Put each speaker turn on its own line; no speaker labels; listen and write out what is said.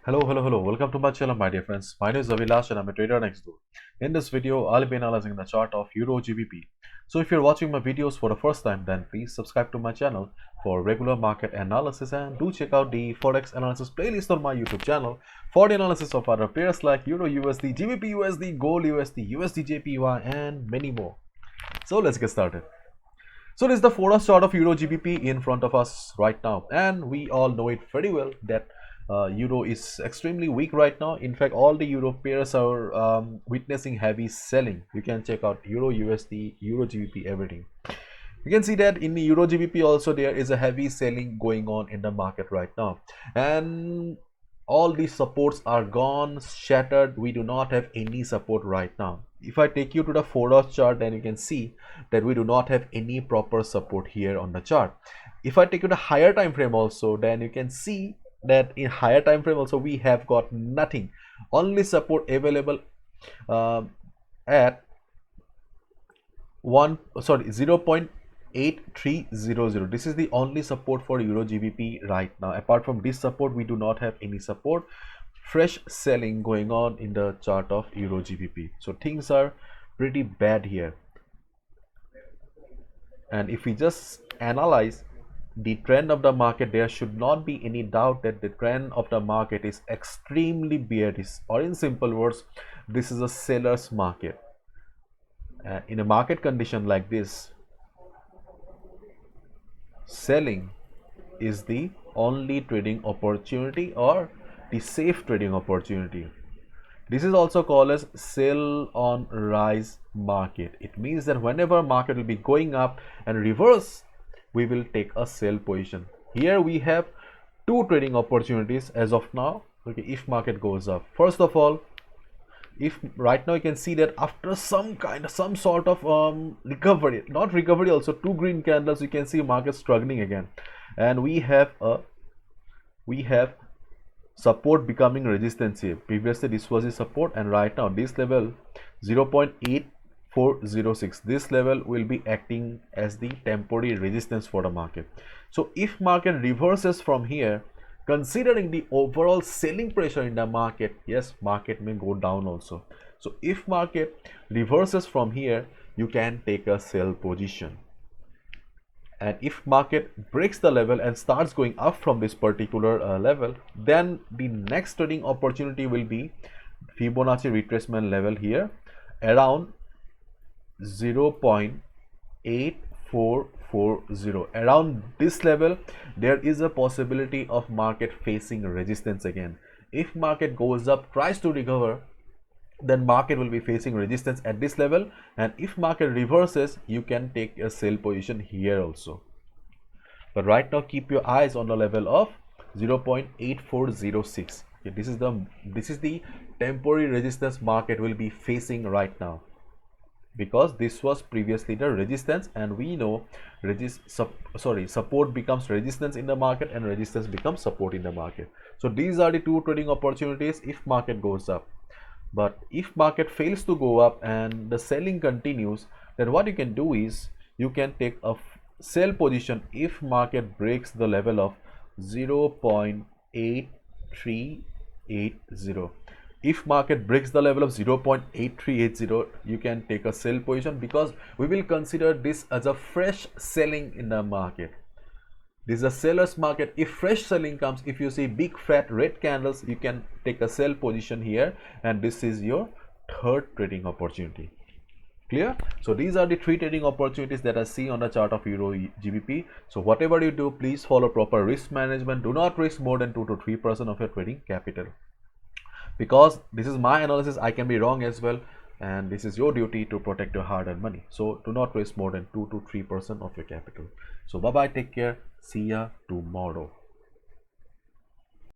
Hello. Welcome to my channel, my dear friends. My name is Avilash and I'm a trader next door. In this video, I'll be analyzing the chart of Euro GBP. So if you're watching my videos for the first time, then please subscribe to my channel for regular market analysis and do check out the Forex analysis playlist on my YouTube channel for the analysis of other pairs like Euro USD, GBP USD, Gold USD, USD JPY and many more. So let's get started. So this is the Forex chart of Euro GBP in front of us right now, and we all know it very well that Euro is extremely weak right now. In fact, all the Euro pairs are witnessing heavy selling. You can check out Euro USD, Euro GBP, everything. You can see that in the Euro GBP also there is a heavy selling going on in the market right now, and all these supports are gone, shattered. We do not have any support right now. If I take you to the 4-hour chart, then you can see that we do not have any proper support here on the chart. If I take you to higher time frame also, then you can see that in higher time frame also we have got nothing. Only support available at 0.8300. This is the only support for Euro GBP right now. Apart from this support, we do not have any support. Fresh selling going on in the chart of Euro GBP. So things are pretty bad here. And if we just analyze the trend of the market, there should not be any doubt that the trend of the market is extremely bearish, or in simple words, this is a seller's market. In a market condition like this, selling is the only trading opportunity or the safe trading opportunity. This is also called as sell on rise market. It means that whenever market will be going up and reverse, we will take a sell position. Here we have two trading opportunities as of now. Okay, if market goes up, first of all, if right now you can see that after some sort of recovery, not recovery, also two green candles, you can see market struggling again, and we have support becoming resistance here. Previously this was a support, and right now this level 0.8406, this level will be acting as the temporary resistance for the market. So if market reverses from here, considering the overall selling pressure in the market, yes, market may go down also. So if market reverses from here, you can take a sell position. And if market breaks the level and starts going up from this particular level, then the next trading opportunity will be Fibonacci retracement level here around 0.8440. Around this level there is a possibility of market facing resistance again. If market goes up, tries to recover, then market will be facing resistance at this level, and if market reverses, you can take a sell position here also. But right now keep your eyes on the level of 0.8406. okay, this is the temporary resistance market will be facing right now, because this was previously the resistance, and we know support becomes resistance in the market and resistance becomes support in the market. So these are the two trading opportunities if market goes up. But if market fails to go up and the selling continues, then what you can do is you can take a sell position if market breaks the level of 0.8380. If market breaks the level of 0.8380, you can take a sell position, because we will consider this as a fresh selling in the market. This is a seller's market. If fresh selling comes, if you see big fat red candles, you can take a sell position here, and this is your third trading opportunity. Clear? So these are the three trading opportunities that I see on the chart of Euro GBP. So whatever you do, please follow proper risk management. Do not risk more than 2 to 3% of your trading capital, because this is my analysis. I can be wrong as well, and this is your duty to protect your hard-earned money. So do not risk more than 2 to 3% of your capital. So bye bye, take care, see ya tomorrow.